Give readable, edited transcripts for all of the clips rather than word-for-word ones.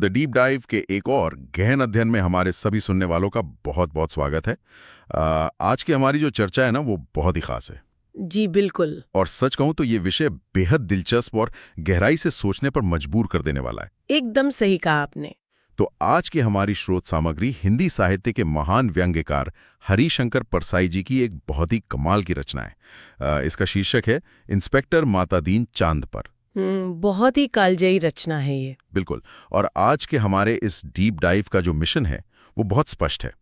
The deep dive के एक और गहन अध्ययन में हमारे सभी सुनने वालों का बहुत बहुत स्वागत है। आज की हमारी जो चर्चा है ना, वो बहुत ही खास है। जी बिल्कुल। और सच कहूं तो ये विषय बेहद दिलचस्प और गहराई से सोचने पर मजबूर कर देने वाला है। एकदम सही कहा आपने। तो आज की हमारी स्रोत सामग्री हिंदी साहित्य के महान व्यंग्यकार हरिशंकर परसाई जी की एक बहुत ही कमाल की रचना है। इसका शीर्षक है इंस्पेक्टर मातादीन चांद पर। बहुत ही कालजयी रचना है ये। बिल्कुल। और आज के हमारे इस डीप डाइव का जो मिशन है वो बहुत स्पष्ट है।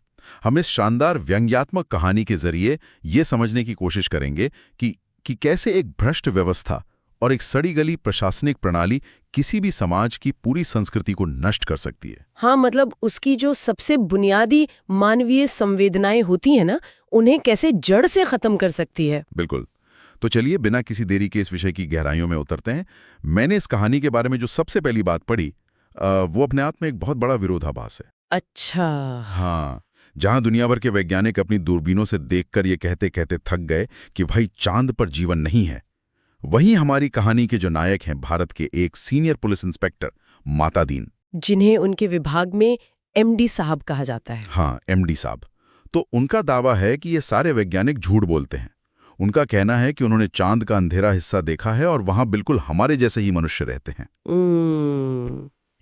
हम इस शानदार व्यंग्यात्मक कहानी के जरिए ये समझने की कोशिश करेंगे कि कैसे एक भ्रष्ट व्यवस्था और एक सड़ी गली प्रशासनिक प्रणाली किसी भी समाज की पूरी संस्कृति को नष्ट कर सकती है। हाँ, मतलब उसकी जो सबसे बुनियादी मानवीय संवेदनाएं होती हैं ना, उन्हें कैसे जड़ से खत्म कर सकती है। बिल्कुल। तो चलिए बिना किसी देरी के इस विषय की गहराइयों में उतरते हैं। मैंने इस कहानी के बारे में जो सबसे पहली बात पढ़ी वो अपने आप में एक बहुत बड़ा विरोधाभास है। अच्छा। हाँ, जहां दुनिया भर के वैज्ञानिक अपनी दूरबीनों से देखकर ये कहते कहते थक गए कि भाई चांद पर जीवन नहीं है, वहीं हमारी कहानी के जो नायक हैं भारत के एक सीनियर पुलिस इंस्पेक्टर मातादीन, जिन्हें उनके विभाग में एमडी साहब कहा जाता है। हाँ एमडी साहब। तो उनका दावा है कि ये सारे वैज्ञानिक झूठ बोलते हैं। उनका कहना है कि उन्होंने चांद का अंधेरा हिस्सा देखा है और वहां बिल्कुल हमारे जैसे ही मनुष्य रहते हैं।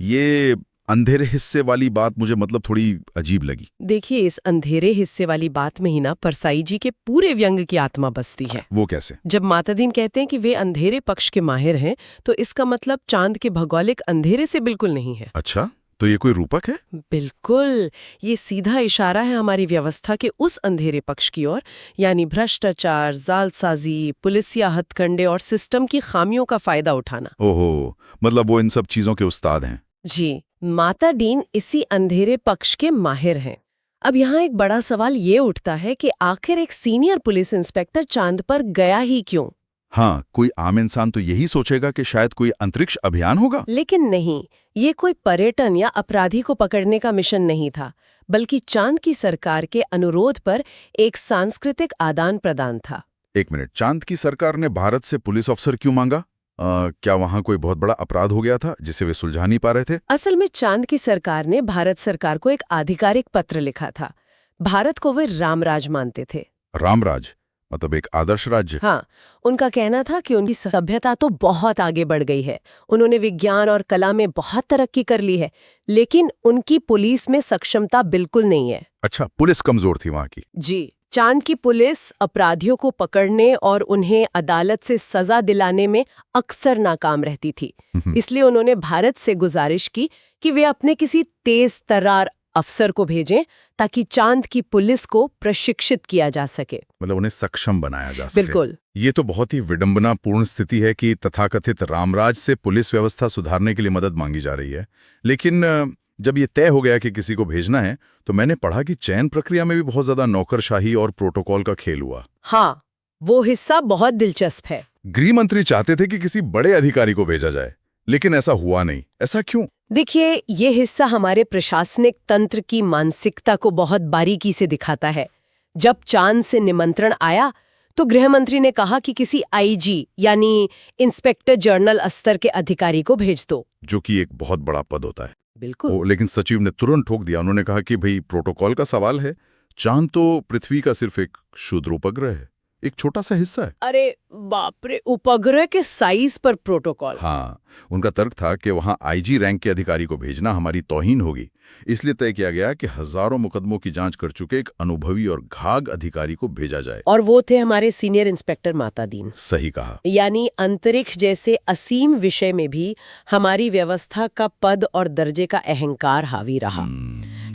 ये अंधेरे हिस्से वाली बात मुझे मतलब थोड़ी अजीब लगी। देखिए, इस अंधेरे हिस्से वाली बात में ही ना परसाई जी के पूरे व्यंग की आत्मा बसती है। वो कैसे? जब मातादीन कहते हैं कि वे अंधेरे पक्ष के माहिर हैं, तो इसका मतलब चांद के भौगोलिक अंधेरे से बिल्कुल नहीं है। अच्छा, तो ये कोई रूपक है? बिल्कुल, ये सीधा इशारा है हमारी व्यवस्था के उस अंधेरे पक्ष की ओर, यानी भ्रष्टाचार, जालसाजी, पुलिसिया हथकंडे और सिस्टम की खामियों का फायदा उठाना। ओहो, मतलब वो इन सब चीजों के उस्ताद हैं। जी, मातादीन इसी अंधेरे पक्ष के माहिर हैं। अब यहाँ एक बड़ा सवाल ये उठता है कि आखिर एक सीनियर पुलिस इंस्पेक्टर चांद पर गया ही क्यों? हाँ, कोई आम इंसान तो यही सोचेगा कि शायद कोई अंतरिक्ष अभियान होगा। लेकिन नहीं, ये कोई पर्यटन या अपराधी को पकड़ने का मिशन नहीं था, बल्कि चांद की सरकार के अनुरोध पर एक सांस्कृतिक आदान प्रदान था। एक मिनट, चांद की सरकार ने भारत से पुलिस अफसर क्यों मांगा? क्या वहां कोई बहुत बड़ा अपराध हो गया था जिसे वे सुलझा नहीं पा रहे थे? असल में चांद की सरकार ने भारत सरकार को एक आधिकारिक पत्र लिखा था। भारत को वे रामराज मानते थे। रामराज मतलब एक आदर्श राज्य? हाँ, उनका कहना था कि उनकी सभ्यता तो बहुत आगे बढ़ गई है, उन्होंने विज्ञान और कला में बहुत तरक्की कर ली है, लेकिन उनकी पुलिस में सक्षमता बिल्कुल नहीं है। अच्छा, पुलिस कमजोर थी वहां की? जी, चांद की पुलिस अपराधियों को पकड़ने और उन्हें अदालत से सजा दिलाने में अक्सर नाकाम रहती थी। इसलिए उन्होंने भारत से गुजारिश की कि वे अपने किसी तेज तर्रार अफसर को भेजें ताकि चांद की पुलिस को प्रशिक्षित किया जा सके, मतलब उन्हें सक्षम बनाया जा सके। बिल्कुल। ये तो बहुत ही विडंबनापूर्ण स्थिति है कि तथाकथित रामराज से पुलिस व्यवस्था सुधारने के लिए मदद मांगी जा रही है। लेकिन जब ये तय हो गया कि किसी को भेजना है, तो मैंने पढ़ा कि चयन प्रक्रिया में भी बहुत ज्यादा नौकरशाही और प्रोटोकॉल का खेल हुआ। हाँ, वो हिस्सा बहुत दिलचस्प है। गृह मंत्री चाहते थे कि किसी बड़े अधिकारी को भेजा जाए, लेकिन ऐसा हुआ नहीं। ऐसा क्यों? देखिए, ये हिस्सा हमारे प्रशासनिक तंत्र की मानसिकता को बहुत बारीकी से दिखाता है। जब चांद से निमंत्रण आया, तो गृह मंत्री ने कहा कि किसी आईजी यानी इंस्पेक्टर जनरल स्तर के अधिकारी को भेज दो, जो कि एक बहुत बड़ा पद होता है। बिल्कुल। लेकिन सचिव ने तुरंत ठोक दिया। उन्होंने कहा कि भाई प्रोटोकॉल का सवाल है, चांद तो पृथ्वी का सिर्फ एक क्षुद्र उपग्रह है, एक छोटा सा हिस्सा है। अरे बाप रे, उपग्रह के साइज पर प्रोटोकॉल! हाँ, उनका तर्क था कि वहां आईजी रैंक के अधिकारी को भेजना हमारी तौहीन होगी। इसलिए तय किया गया कि हजारों मुकदमों की जांच कर चुके एक अनुभवी और घाघ अधिकारी को भेजा जाए। और वो थे हमारे सीनियर इंस्पेक्टर मातादीन। सही कहा। यानी अंतरिक्ष जैसे असीम विषय में भी हमारी व्यवस्था का पद और दर्जे का अहंकार हावी रहा।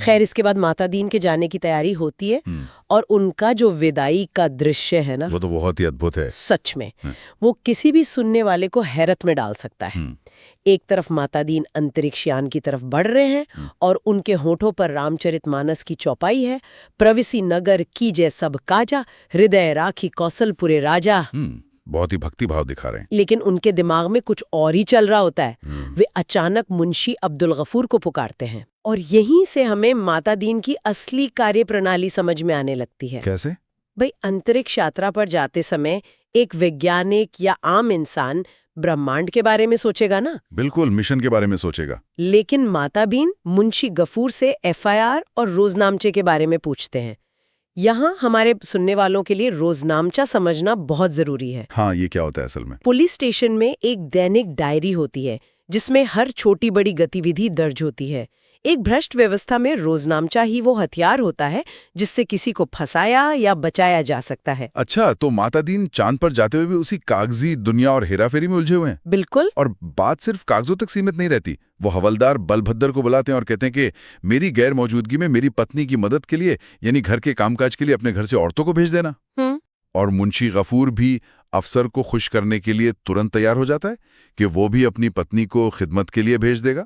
खैर, इसके बाद मातादीन के जाने की तैयारी होती है और उनका जो विदाई का दृश्य है ना, वो तो बहुत ही अद्भुत है। सच में वो किसी भी सुनने वाले को हैरत में डाल सकता है। एक तरफ मातादीन अंतरिक्ष यान की तरफ बढ़ रहे हैं और उनके होठों पर रामचरितमानस की चौपाई है, प्रविसी नगर कीजय सब काजा, हृदय राखी कौशलपुरे राजा। बहुत ही भक्ति भाव दिखा रहे हैं। लेकिन उनके दिमाग में कुछ और ही चल रहा होता है। वे अचानक मुंशी अब्दुल गफूर को पुकारते हैं और यहीं से हमें मातादीन की असली कार्यप्रणाली समझ में आने लगती है। कैसे? भाई, अंतरिक्ष यात्रा पर जाते समय एक वैज्ञानिक या आम इंसान ब्रह्मांड के बारे में सोचेगा ना। बिल्कुल, मिशन के बारे में सोचेगा। लेकिन माता बीन मुंशी गफूर से एफआईआर और रोजनामचे के बारे में पूछते हैं। यहाँ हमारे सुनने वालों के लिए रोजनामचा समझना बहुत जरूरी है। हाँ, ये क्या होता है असल में? पुलिस स्टेशन में एक दैनिक डायरी होती है जिसमें हर छोटी बड़ी गतिविधि दर्ज होती है। एक भ्रष्ट व्यवस्था में रोजनामचा ही वो हथियार होता है जिससे किसी को फंसाया या बचाया जा सकता है। अच्छा, तो माता दीन चांद पर जाते हुए भी उसी कागजी दुनिया और हेराफेरी में उलझे हुए हैं। बिल्कुल। और बात सिर्फ कागजों तक सीमित नहीं रहती। वो हवलदार बलभद्र को बुलाते हैं और कहते हैं कि मेरी गैर मौजूदगी में मेरी पत्नी की मदद के लिए, यानी घर के कामकाज के लिए, अपने घर से औरतों को भेज देना। और मुंशी गफूर भी अफसर को खुश करने के लिए तुरंत तैयार हो जाता है कि वो भी अपनी पत्नी को खिदमत के लिए भेज देगा।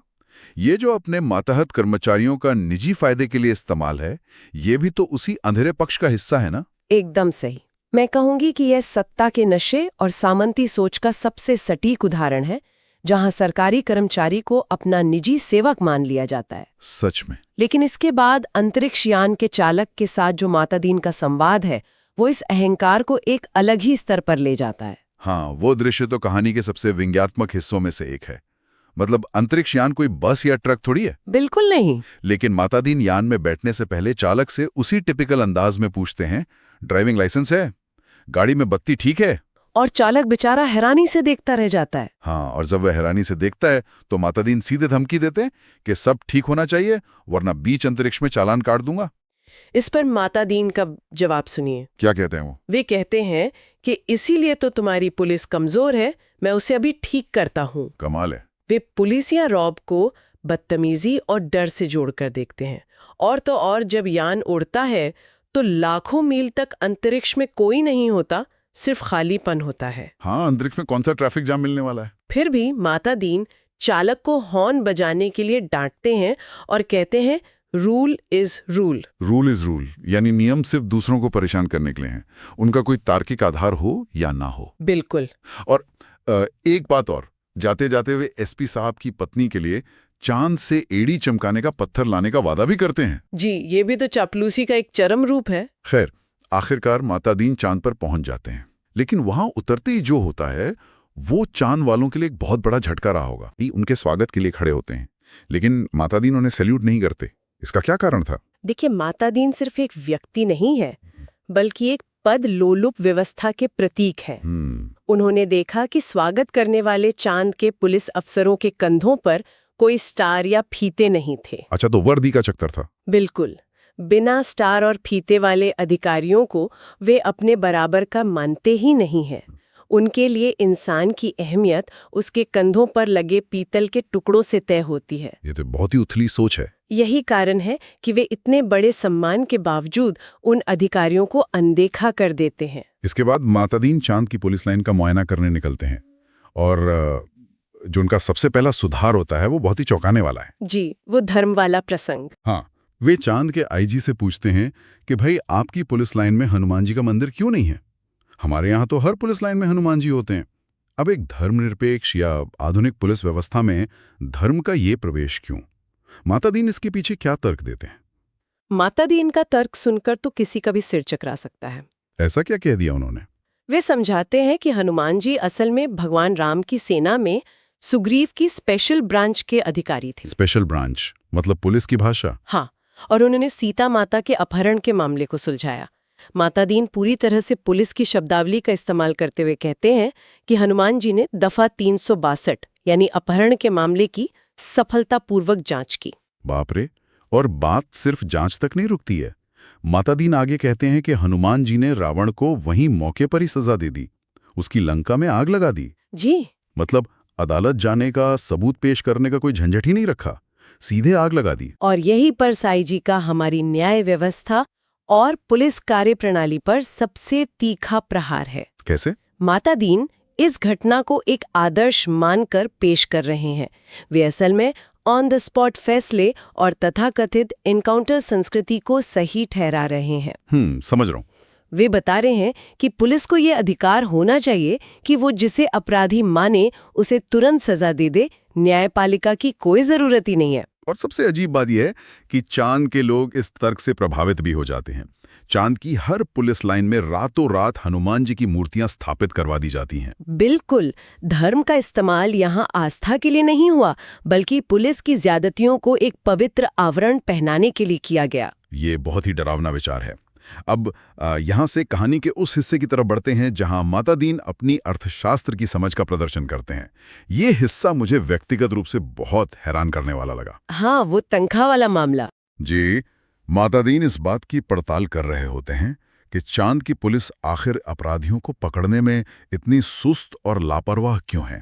ये जो अपने मातहत कर्मचारियों का निजी फायदे के लिए इस्तेमाल है, ये भी तो उसी अंधेरे पक्ष का हिस्सा है ना? एकदम सही। मैं कहूंगी कि यह सत्ता के नशे और सामंती सोच का सबसे सटीक उदाहरण है, जहां सरकारी कर्मचारी को अपना निजी सेवक मान लिया जाता है। सच में। लेकिन इसके बाद अंतरिक्ष यान के चालक के साथ जो माता दीन का संवाद है, वो इस अहंकार को एक अलग ही स्तर पर ले जाता है। हाँ, वो दृश्य तो कहानी के सबसे व्यंग्यात्मक हिस्सों में से एक है। मतलब अंतरिक्ष यान कोई बस या ट्रक थोड़ी है। बिल्कुल नहीं। लेकिन माता दीन यान में बैठने से पहले चालक से उसी टिपिकल अंदाज में पूछते हैं, ड्राइविंग लाइसेंस है? गाड़ी में बत्ती ठीक है? और चालक बेचारा हैरानी से देखता रह जाता है। हाँ, और जब वह हैरानी से देखता है तो माता दीन सीधे धमकी देते हैं कि सब ठीक होना चाहिए, वरना बीच अंतरिक्ष में चालान काट दूंगा। इस पर माता दीन का जवाब सुनिए। क्या कहते हैं वो? वे कहते हैं कि इसीलिए तो तुम्हारी पुलिस कमजोर है, मैं उसे अभी ठीक करता हूँ। कमाल है। वे पुलिस या रॉब को बदतमीजी और डर से जोड़कर देखते हैं। और तो और जब यान उड़ता है तो लाखों मील तक अंतरिक्ष में कोई नहीं होता, सिर्फ खालीपन होता है। हाँ, अंतरिक्ष में कौन सा ट्रैफिक जाम मिलने वाला है? फिर भी माता दीन चालक को हॉर्न बजाने के लिए डांटते हैं और कहते हैं rule is rule. Rule is rule, यानी नियम सिर्फ दूसरों को परेशान करने के लिए हैं, उनका कोई तार्किक आधार हो या ना हो। बिल्कुल। और एक बात और, जाते जाते वे एसपी साहब की पत्नी के लिए चांद से एड़ी चमकाने का पत्थर लाने का वादा भी करते हैं। जी, ये भी तो चापलूसी का एक चरम रूप है। खैर, आखिरकार माता दीन चांद पर पहुंच जाते हैं, लेकिन वहां उतरते ही जो होता है वो चांद वालों के लिए एक बहुत बड़ा झटका रहा होगा। उनके स्वागत के लिए खड़े होते हैं, लेकिन माता दीन उन्हें सैल्यूट नहीं करते। इसका क्या कारण था? देखिए, माता दीन सिर्फ एक व्यक्ति नहीं है, बल्कि एक पद लोलुप व्यवस्था के प्रतीक है। उन्होंने देखा कि स्वागत करने वाले चांद के पुलिस अफसरों के कंधों पर कोई स्टार या फीते नहीं थे। अच्छा, तो वर्दी का चक्कर था। बिल्कुल। बिना स्टार और फीते वाले अधिकारियों को वे अपने बराबर का मानते ही नहीं हैं। उनके लिए इंसान की अहमियत उसके कंधों पर लगे पीतल के टुकड़ों से तय होती है। ये तो बहुत ही उथली सोच है। यही कारण है कि वे इतने बड़े सम्मान के बावजूद उन अधिकारियों को अनदेखा कर देते हैं। इसके बाद माता दीन चांद की पुलिस लाइन का मुआयना करने निकलते हैं, और जो उनका सबसे पहला सुधार होता है वो बहुत ही चौंकाने वाला है। जी, वो धर्म वाला प्रसंग। हाँ, वे चांद के आईजी से पूछते हैं कि भाई, आपकी पुलिस लाइन में हनुमान जी का मंदिर क्यों नहीं है? हमारे यहाँ तो हर पुलिस लाइन में हनुमान जी होते हैं। अब एक धर्मनिरपेक्ष या आधुनिक पुलिस व्यवस्था में धर्म का ये प्रवेश क्यों? माता दीन इसके पीछे क्या तर्क देते हैं? माता दीन का तर्क सुनकर तो किसी का भी सिर चकरा सकता है। ऐसा क्या कह दिया उन्होंने? वे समझाते हैं कि हनुमान जी असल में भगवान राम की सेना में सुग्रीव की स्पेशल ब्रांच के अधिकारी थे। स्पेशल ब्रांच मतलब पुलिस की भाषा? हाँ, और उन्होंने सीता माता के अपहरण के मामले को सुलझाया। माता दीन पूरी तरह से पुलिस की शब्दावली का इस्तेमाल करते हुए कहते हैं कि हनुमान जी ने दफा 362 यानी अपहरण के मामले की सफलतापूर्वक जांच की। बाप रे! और बात सिर्फ जांच तक नहीं रुकती है। माता दीन आगे कहते हैं कि हनुमान जी ने रावण को वहीं मौके पर ही सजा दे दी, उसकी लंका में आग लगा दी। जी, मतलब अदालत जाने का, सबूत पेश करने का कोई झंझट ही नहीं रखा, सीधे आग लगा दी। और यही पर साईं जी का हमारी न्याय व्यवस्था और पुलिस कार्यप्रणाली पर सबसे तीखा प्रहार है। कैसे? माता दीन इस घटना को एक आदर्श मानकर पेश कर रहे हैं। वे असल में ऑन द स्पॉट फैसले और तथाकथित एनकाउंटर संस्कृति को सही ठहरा रहे हैं। समझ रहा हूँ। वे बता रहे हैं कि पुलिस को ये अधिकार होना चाहिए कि वो जिसे अपराधी माने उसे तुरंत सजा दे दे, न्यायपालिका की कोई जरूरत ही नहीं है। और सबसे अजीब बात यह है कि चांद के लोग इस तर्क से प्रभावित भी हो जाते हैं। चांद की हर पुलिस लाइन में रातों रात हनुमान जी की मूर्तियां स्थापित करवा दी जाती हैं। बिल्कुल, धर्म का इस्तेमाल यहाँ आस्था के लिए नहीं हुआ, बल्कि पुलिस की ज्यादतियों को एक पवित्र आवरण पहनाने के लिए किया गया। ये बहुत ही डरावना विचार है। अब यहाँ से कहानी के उस हिस्से की तरफ बढ़ते हैं जहाँ माता दीन अपनी अर्थशास्त्र की समझ का प्रदर्शन करते हैं। ये हिस्सा मुझे व्यक्तिगत रूप से बहुत हैरान करने वाला लगा। हाँ, वो तनख्वाह वाला मामला। जी, माता दीन इस बात की पड़ताल कर रहे होते हैं कि चांद की पुलिस आखिर अपराधियों को पकड़ने में इतनी सुस्त और लापरवाह क्यों है,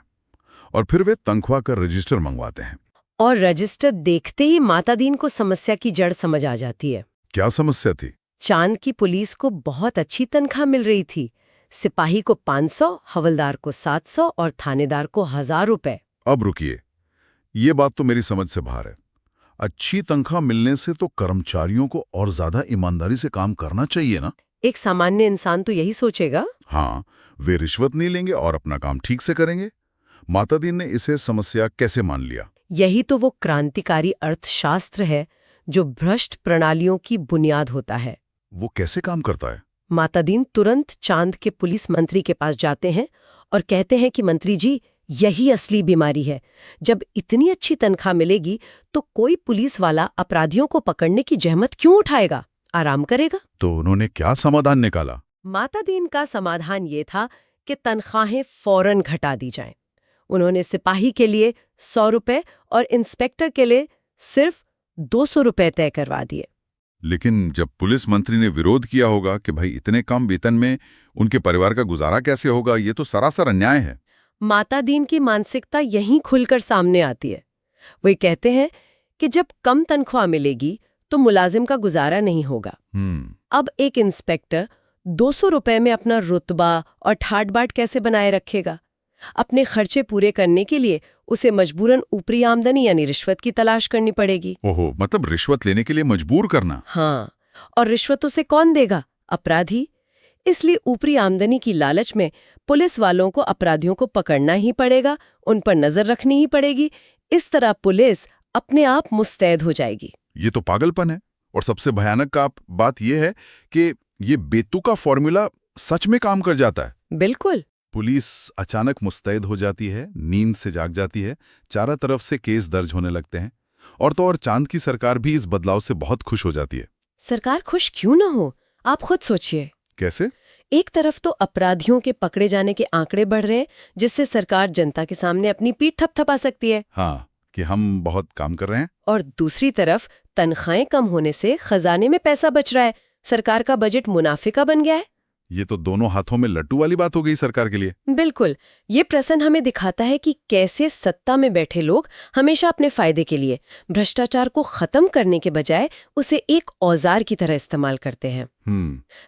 और फिर वे तनख्वाह का रजिस्टर मंगवाते हैं। और रजिस्टर देखते ही माता दीन को समस्या की जड़ समझ आ जाती है। क्या समस्या थी? चांद की पुलिस को बहुत अच्छी तनख्वाह मिल रही थी। सिपाही को 500, हवलदार को 700 और थानेदार को 1000 रुपए। अब रुकिए, ये बात तो मेरी समझ से बाहर है। अच्छी तनख्वाह मिलने से तो कर्मचारियों को और ज्यादा ईमानदारी से काम करना चाहिए ना? एक सामान्य इंसान तो यही सोचेगा। हाँ, वे रिश्वत नहीं लेंगे और अपना काम ठीक से करेंगे। माता दीन ने इसे समस्या कैसे मान लिया? यही तो वो क्रांतिकारी अर्थशास्त्र है जो भ्रष्ट प्रणालियों की बुनियाद होता है। वो कैसे काम करता है? माता दीन तुरंत चांद के पुलिस मंत्री के पास जाते हैं और कहते हैं कि मंत्री जी, यही असली बीमारी है। जब इतनी अच्छी तनख्वाह मिलेगी तो कोई पुलिस वाला अपराधियों को पकड़ने की जहमत क्यों उठाएगा, आराम करेगा। तो उन्होंने क्या समाधान निकाला? माता दीन का समाधान ये था कि तनख्वाहें फौरन घटा दी जाएं। उन्होंने सिपाही के लिए 100 रुपए और इंस्पेक्टर के लिए सिर्फ 200 रुपए तय करवा दिए। लेकिन जब पुलिस मंत्री ने विरोध किया होगा कि भाई इतने कम वेतन में उनके परिवार का गुजारा कैसे होगा, ये तो सरासर अन्याय है। माता दीन की मानसिकता यहीं खुलकर सामने आती है। वे कहते हैं कि जब कम तनख्वाह मिलेगी तो मुलाजिम का गुजारा नहीं होगा। अब एक इंस्पेक्टर 200 रुपए में अपना रुतबा और ठाट बाट कैसे बनाए रखेगा? अपने खर्चे पूरे करने के लिए उसे मजबूरन ऊपरी आमदनी यानी रिश्वत की तलाश करनी पड़ेगी। ओहो, मतलब रिश्वत लेने के लिए मजबूर करना? हाँ, और रिश्वत उसे कौन देगा? अपराधी। इसलिए ऊपरी आमदनी की लालच में पुलिस वालों को अपराधियों को पकड़ना ही पड़ेगा, उन पर नजर रखनी ही पड़ेगी। इस तरह पुलिस अपने आप मुस्तैद हो जाएगी। ये तो पागलपन है। और सबसे भयानक बात यह है कि ये बेतुका फॉर्मूला सच में काम कर जाता है। बिल्कुल। पुलिस अचानक मुस्तैद हो जाती है, नींद से जाग जाती है, चारों तरफ से केस दर्ज होने लगते हैं। और तो और चांद की सरकार भी इस बदलाव से बहुत खुश हो जाती है। सरकार खुश क्यों न हो? आप खुद सोचिए। कैसे? एक तरफ तो अपराधियों के पकड़े जाने के आंकड़े बढ़ रहे हैं, जिससे सरकार जनता के सामने अपनी पीठ थपथपा सकती है। हाँ, कि हम बहुत काम कर रहे हैं। और दूसरी तरफ तनख्वाहें कम होने से खजाने में पैसा बच रहा है, सरकार का बजट मुनाफे का बन गया है। ये तो दोनों हाथों में लड्डू वाली बात हो गई सरकार के लिए। बिल्कुल। ये प्रश्न हमें दिखाता है कि कैसे सत्ता में बैठे लोग हमेशा अपने फायदे के लिए भ्रष्टाचार को खत्म करने के बजाय उसे एक औजार की तरह इस्तेमाल करते हैं।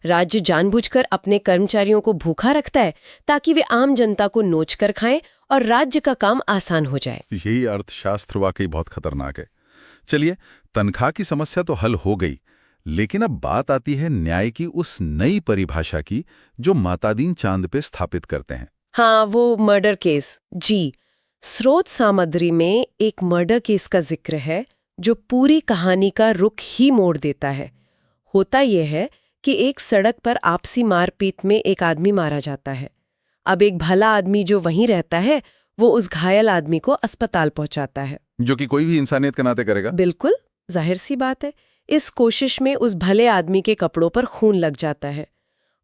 राज्य जानबूझकर अपने कर्मचारियों को भूखा रखता है ताकि वे आम जनता को नोच कर खाएं और राज्य का काम आसान हो जाए। यही अर्थशास्त्र वाकई बहुत खतरनाक है। चलिए, तनख्वाह की समस्या तो हल हो गई, लेकिन अब बात आती है न्याय की उस नई परिभाषा की जो माता दीन चांद पे स्थापित करते हैं। हाँ, वो मर्डर केस। जी, स्रोत सामग्री में एक मर्डर केस का जिक्र है जो पूरी कहानी का रुख ही मोड़ देता है। होता यह है कि एक सड़क पर आपसी मारपीट में एक आदमी मारा जाता है। अब एक भला आदमी जो वहीं रहता है वो उस घायल आदमी को अस्पताल पहुंचाता है, जो कि कोई भी इंसानियत के नाते करेगा। बिल्कुल, जाहिर सी बात है। इस कोशिश में उस भले आदमी के कपड़ों पर खून लग जाता है।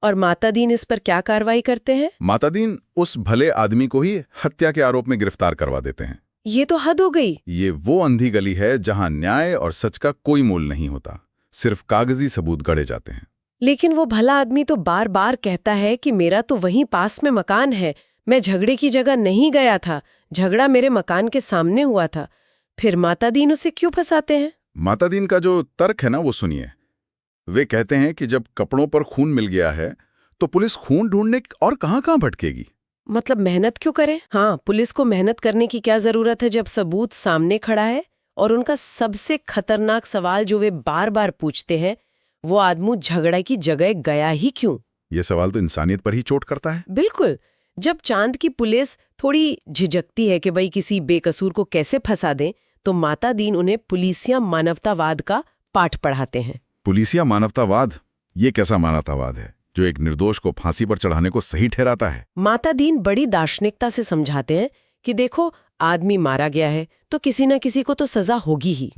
और माता दीन इस पर क्या कार्रवाई करते हैं? माता दीन उस भले आदमी को ही हत्या के आरोप में गिरफ्तार करवा देते हैं। ये तो हद हो गई। ये वो अंधी गली है जहां न्याय और सच का कोई मोल नहीं होता, सिर्फ कागजी सबूत गढ़े जाते हैं। लेकिन वो भला आदमी तो बार बार कहता है कि मेरा तो वहीं पास में मकान है, मैं झगड़े की जगह नहीं गया था, झगड़ा मेरे मकान के सामने हुआ था। फिर माता दीन उसे क्यों फंसाते हैं? माता दीन का जो तर्क है ना, वो सुनिए। वे कहते हैं कि जब कपड़ों पर खून मिल गया है तो पुलिस खून ढूंढने और कहां भटकेगी। मतलब मेहनत क्यों करे? हाँ, पुलिस को मेहनत करने की क्या जरूरत है जब सबूत सामने खड़ा है? और उनका सबसे खतरनाक सवाल जो वे बार बार पूछते हैं, वो आदमी झगड़ा की जगह गया ही क्यों? ये सवाल तो इंसानियत पर ही चोट करता है। बिल्कुल। जब चांद की पुलिस थोड़ी झिझकती है कि भाई किसी बेकसूर को कैसे फंसा दें, तो माता दीन उन्हें पुलिसिया मानवतावाद का पाठ पढ़ाते हैं। पुलिसिया मानवतावाद, ये कैसा मानवतावाद है जो एक निर्दोष को फांसी पर चढ़ाने को सही ठहराता है? माता दीन बड़ी दार्शनिकता से समझाते हैं कि देखो, आदमी मारा गया है तो किसी न किसी को तो सजा होगी ही।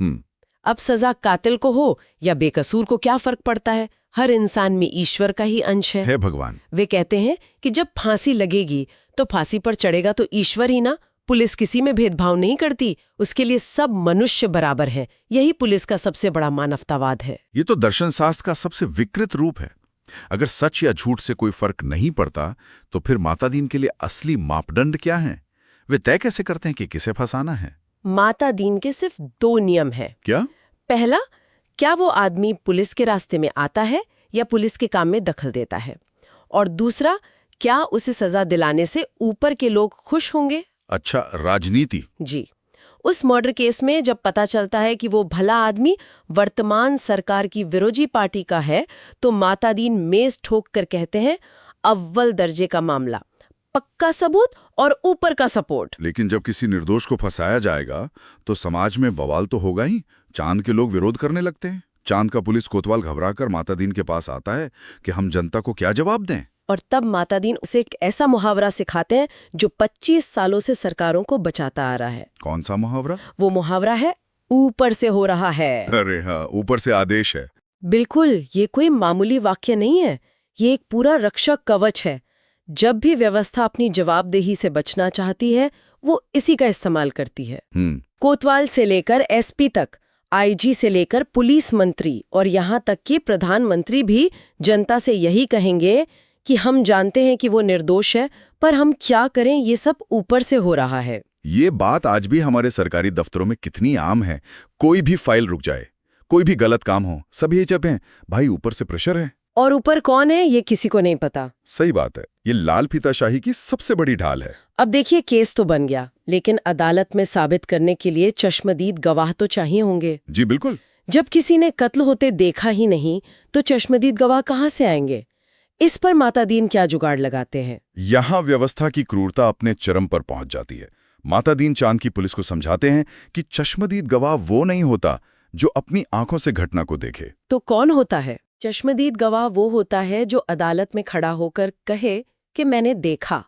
अब सजा कातिल को हो या बेकसूर को क्या फर्क पड़ता है, हर इंसान में ईश्वर का ही अंश है भगवान। वे कहते हैं कि जब फांसी लगेगी तो फांसी पर चढ़ेगा तो ईश्वर ही ना, पुलिस किसी में भेदभाव नहीं करती, उसके लिए सब मनुष्य बराबर है। यही पुलिस का सबसे बड़ा मानवतावाद है। ये तो दर्शन शास्त्र का सबसे विकृत रूप है। अगर सच या झूठ से कोई फर्क नहीं पड़ता तो फिर माता दीन के लिए असली मापदंड क्या हैं? वे तय कैसे करते हैं कि किसे फंसाना है? माता दीन के सिर्फ 2 नियम हैं। क्या? पहला, क्या वो आदमी पुलिस के रास्ते में आता है या पुलिस के काम में दखल देता है, और दूसरा, क्या उसे सजा दिलाने से ऊपर के लोग खुश होंगे। अच्छा, राजनीति। जी। उस मर्डर केस में जब पता चलता है कि वो भला आदमी वर्तमान सरकार की विरोधी पार्टी का है तो माता दीन मेज ठोक कर कहते हैं, अव्वल दर्जे का मामला, पक्का सबूत और ऊपर का सपोर्ट। लेकिन जब किसी निर्दोष को फंसाया जाएगा तो समाज में बवाल तो होगा ही। चांद के लोग विरोध करने लगते हैं। चांद का पुलिस कोतवाल घबराकर माता दीन के पास आता है कि हम जनता को क्या जवाब दें। और तब माता दीन उसे एक ऐसा मुहावरा सिखाते हैं जो 25 सालों से सरकारों को बचाता आ रहा है। कौन सा मुहावरा? वो मुहावरा है, ऊपर से हो रहा है। अरे हाँ, ऊपर से आदेश है। बिल्कुल, ये कोई मामूली वाक्य नहीं है, ये एक पूरा रक्षक कवच है। जब भी व्यवस्था अपनी जवाबदेही से बचना चाहती है वो इसी का इस्तेमाल करती है। कोतवाल से लेकर एसपी तक, आईजी से लेकर पुलिस मंत्री और यहाँ तक कि प्रधानमंत्री भी जनता से यही कहेंगे कि हम जानते हैं कि वो निर्दोष है, पर हम क्या करें, ये सब ऊपर से हो रहा है। ये बात आज भी हमारे सरकारी दफ्तरों में कितनी आम है। कोई भी फाइल रुक जाए, कोई भी गलत काम हो, सब ये जब है भाई ऊपर से प्रेशर है। और ऊपर कौन है ये किसी को नहीं पता। सही बात है, ये लाल फीताशाही की सबसे बड़ी ढाल है। अब देखिए, केस तो बन गया, लेकिन अदालत में साबित करने के लिए चश्मदीद गवाह तो चाहिए होंगे। जी बिल्कुल। जब किसी ने कत्ल होते देखा ही नहीं तो चश्मदीद गवाह कहाँ से आएंगे? इस पर माता दीन क्या जुगाड़ लगाते हैं? यहाँ व्यवस्था की क्रूरता अपने चरम पर पहुंच जाती है। माता दीन चांद की पुलिस को समझाते हैं कि चश्मदीद गवाह वो नहीं होता जो अपनी आंखों से घटना को देखे। तो कौन होता है? चश्मदीद गवाह वो होता है जो अदालत में खड़ा होकर कहे कि मैंने देखा।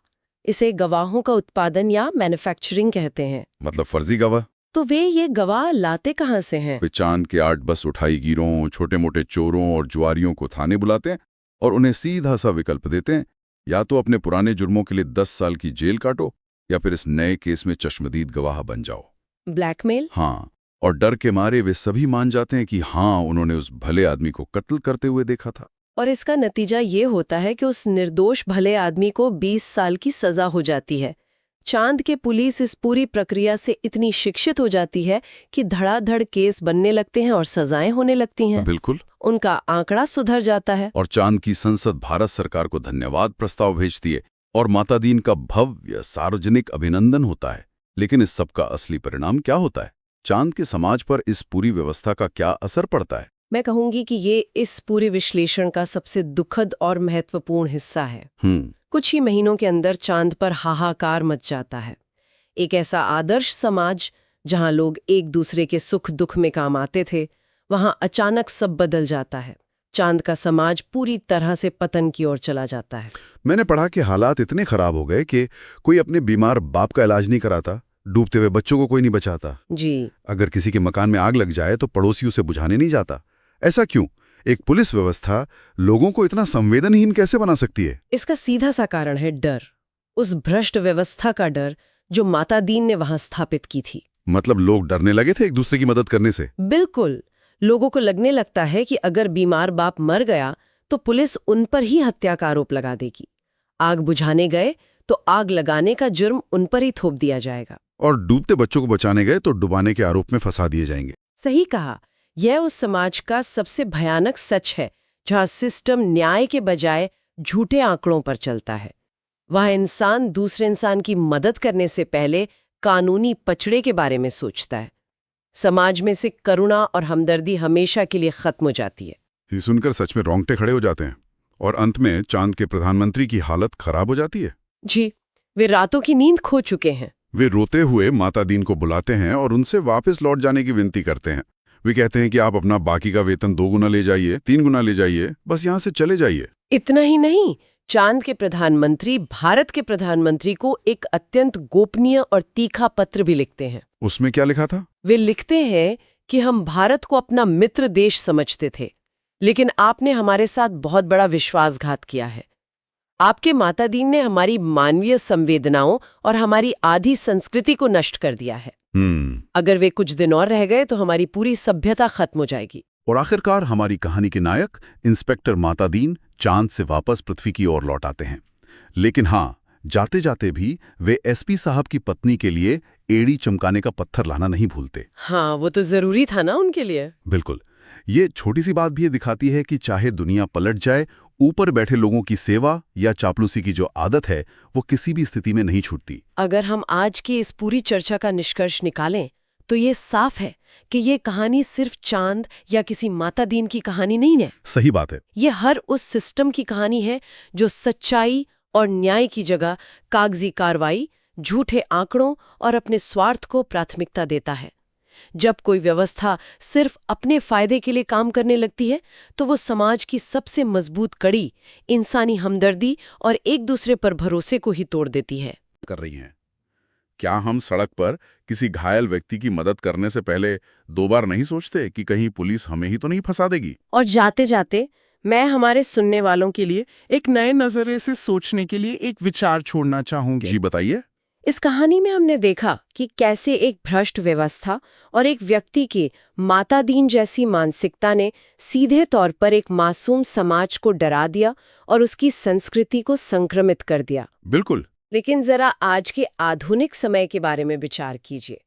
इसे गवाहों का उत्पादन या मैन्युफैक्चरिंग कहते हैं। मतलब फर्जी गवाह। तो वे ये गवाह लाते कहाँ से हैं? वे चांद के 8 बस उठाई गिरों, छोटे मोटे चोरों और जुआरियों को थाने बुलाते हैं और उन्हें सीधा सा विकल्प देते हैं, या तो अपने पुराने जुर्मों के लिए 10 साल की जेल काटो या फिर इस नए केस में चश्मदीद गवाह बन जाओ। ब्लैकमेल? हाँ, और डर के मारे वे सभी मान जाते हैं कि हाँ, उन्होंने उस भले आदमी को कत्ल करते हुए देखा था। और इसका नतीजा ये होता है कि उस निर्दोष भले आदमी को 20 साल की सजा हो जाती है। चांद के पुलिस इस पूरी प्रक्रिया से इतनी शिक्षित हो जाती है कि धड़ाधड़ केस बनने लगते हैं और सजाएं होने लगती हैं। बिल्कुल। उनका आंकड़ा सुधर जाता है। और चांद की संसद भारत सरकार को धन्यवाद प्रस्ताव भेजती है और माता दीन का भव्य सार्वजनिक अभिनंदन होता है। लेकिन इस सब का असली परिणाम क्या होता है? चांद के समाज पर इस पूरी व्यवस्था का क्या असर पड़ता है? मैं कहूंगी कि ये इस पूरे विश्लेषण का सबसे दुखद और महत्वपूर्ण हिस्सा है। कुछ ही महीनों के अंदर चांद पर हाहाकार मच जाता है। एक ऐसा आदर्श समाज जहां लोग एक दूसरे के सुख दुख में काम आते थे, वहां अचानक सब बदल जाता है। चांद का समाज पूरी तरह से पतन की ओर चला जाता है। मैंने पढ़ा कि हालात इतने खराब हो गए कि कोई अपने बीमार बाप का इलाज नहीं कराता, डूबते हुए बच्चों को कोई नहीं बचाता। जी। अगर किसी के मकान में आग लग जाए तो पड़ोसी उसे बुझाने नहीं जाता। ऐसा क्यों? एक पुलिस व्यवस्था लोगों को इतना संवेदनहीन कैसे बना सकती है? इसका सीधा सा कारण है डर। उस भ्रष्ट व्यवस्था का डर जो माता दीन ने वहां स्थापित की थी। मतलब लोग डरने लगे थे एक दूसरे की मदद करने से? बिल्कुल। लोगों को लगने लगता है कि अगर बीमार बाप मर गया तो पुलिस उन पर ही हत्या का आरोप लगा देगी। आग बुझाने गए तो आग लगाने का जुर्म उन पर ही थोप दिया जाएगा। और डूबते बच्चों को बचाने गए तो डुबाने के आरोप में फंसा दिए जाएंगे। सही कहा। यह उस समाज का सबसे भयानक सच है जहां सिस्टम न्याय के बजाय झूठे आंकड़ों पर चलता है। वह इंसान दूसरे इंसान की मदद करने से पहले कानूनी पचड़े के बारे में सोचता है। समाज में से करुणा और हमदर्दी हमेशा के लिए खत्म हो जाती है। ये सुनकर सच में रोंगटे खड़े हो जाते हैं। और अंत में चांद के प्रधानमंत्री की हालत खराब हो जाती है। जी, वे रातों की नींद खो चुके हैं। वे रोते हुए माता दीन को बुलाते हैं और उनसे वापस लौट जाने की विनती करते हैं। वे कहते हैं कि आप अपना बाकी का वेतन 2 गुना ले जाइए, 3 गुना ले जाइए, बस यहाँ से चले जाइए। इतना ही नहीं, चांद के प्रधानमंत्री भारत के प्रधानमंत्री को एक अत्यंत गोपनीय और तीखा पत्र भी लिखते हैं। उसमें क्या लिखा था? वे लिखते हैं कि हम भारत को अपना मित्र देश समझते थे, लेकिन आपने हमारे साथ बहुत बड़ा विश्वासघात किया है। आपके मातादीन ने हमारी मानवीय संवेदनाओं और हमारी आधी संस्कृति को नष्ट कर दिया है। अगर वे कुछ दिन और रह गए तो हमारी पूरी सभ्यता खत्म हो जाएगी। और आखिरकार हमारी कहानी के नायक इंस्पेक्टर मातादीन चांद से वापस पृथ्वी की ओर लौट आते हैं। लेकिन हाँ, जाते जाते भी वे एसपी साहब की पत्नी के लिए एड़ी चमकाने का पत्थर लाना नहीं भूलते। हाँ, वो तो जरूरी था ना उनके लिए। बिल्कुल। ये छोटी सी बात भी ये दिखाती है कि चाहे दुनिया पलट जाए, ऊपर बैठे लोगों की सेवा या चापलूसी की जो आदत है वो किसी भी स्थिति में नहीं छूटती। अगर हम आज की इस पूरी चर्चा का निष्कर्ष निकालें तो ये साफ है कि ये कहानी सिर्फ चांद या किसी मातादीन की कहानी नहीं है। सही बात है। ये हर उस सिस्टम की कहानी है जो सच्चाई और न्याय की जगह कागजी कार्रवाई, झूठे आंकड़ों और अपने स्वार्थ को प्राथमिकता देता है। जब कोई व्यवस्था सिर्फ अपने फायदे के लिए काम करने लगती है तो वो समाज की सबसे मजबूत कड़ी, इंसानी हमदर्दी और एक दूसरे पर भरोसे को ही तोड़ देती है। कर रही हैं। क्या हम सड़क पर किसी घायल व्यक्ति की मदद करने से पहले 2 बार नहीं सोचते कि कहीं पुलिस हमें ही तो नहीं फंसा देगी? और जाते जाते मैं हमारे सुनने वालों के लिए एक नए नजरिए से सोचने के लिए एक विचार छोड़ना चाहूंगी। जी बताइए। इस कहानी में हमने देखा कि कैसे एक भ्रष्ट व्यवस्था और एक व्यक्ति की मातादीन जैसी मानसिकता ने सीधे तौर पर एक मासूम समाज को डरा दिया और उसकी संस्कृति को संक्रमित कर दिया। बिल्कुल। लेकिन जरा आज के आधुनिक समय के बारे में विचार कीजिए।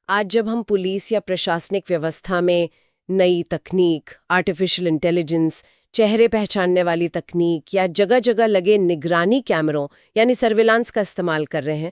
आज जब हम पुलिस या प्रशासनिक व्यवस्था में नई तकनीक, आर्टिफिशियल इंटेलिजेंस, चेहरे पहचानने वाली तकनीक या जगह जगह लगे निगरानी कैमरों यानी सर्विलांस का इस्तेमाल कर रहे हैं,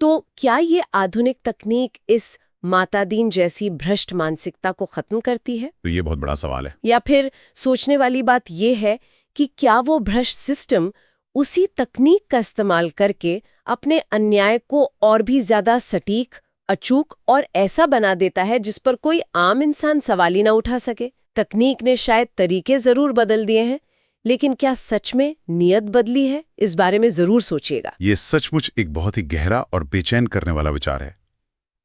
तो क्या ये आधुनिक तकनीक इस मातादीन जैसी भ्रष्ट मानसिकता को खत्म करती है? तो ये बहुत बड़ा सवाल है। या फिर सोचने वाली बात ये है कि क्या वो भ्रष्ट सिस्टम उसी तकनीक का इस्तेमाल करके अपने अन्याय को और भी ज्यादा सटीक, अचूक और ऐसा बना देता है जिस पर कोई आम इंसान सवाल ही ना उठा सके? तकनीक ने शायद तरीके जरूर बदल दिए हैं, लेकिन क्या सच में नियत बदली है? इस बारे में जरूर सोचिएगा। ये सचमुच एक बहुत ही गहरा और बेचैन करने वाला विचार है।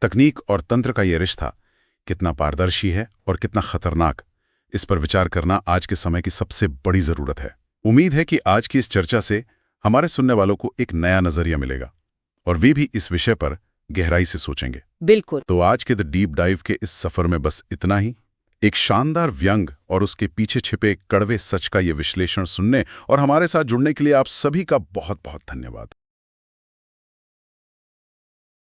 तकनीक और तंत्र का ये रिश्ता कितना पारदर्शी है और कितना खतरनाक, इस पर विचार करना आज के समय की सबसे बड़ी जरूरत है। उम्मीद है कि आज की इस चर्चा से हमारे सुनने वालों को एक नया नजरिया मिलेगा और वे भी इस विषय पर गहराई से सोचेंगे। बिल्कुल। तो आज के द डीप डाइव के इस सफर में बस इतना ही। एक शानदार व्यंग और उसके पीछे छिपे कड़वे सच का ये विश्लेषण सुनने और हमारे साथ जुड़ने के लिए आप सभी का बहुत बहुत धन्यवाद।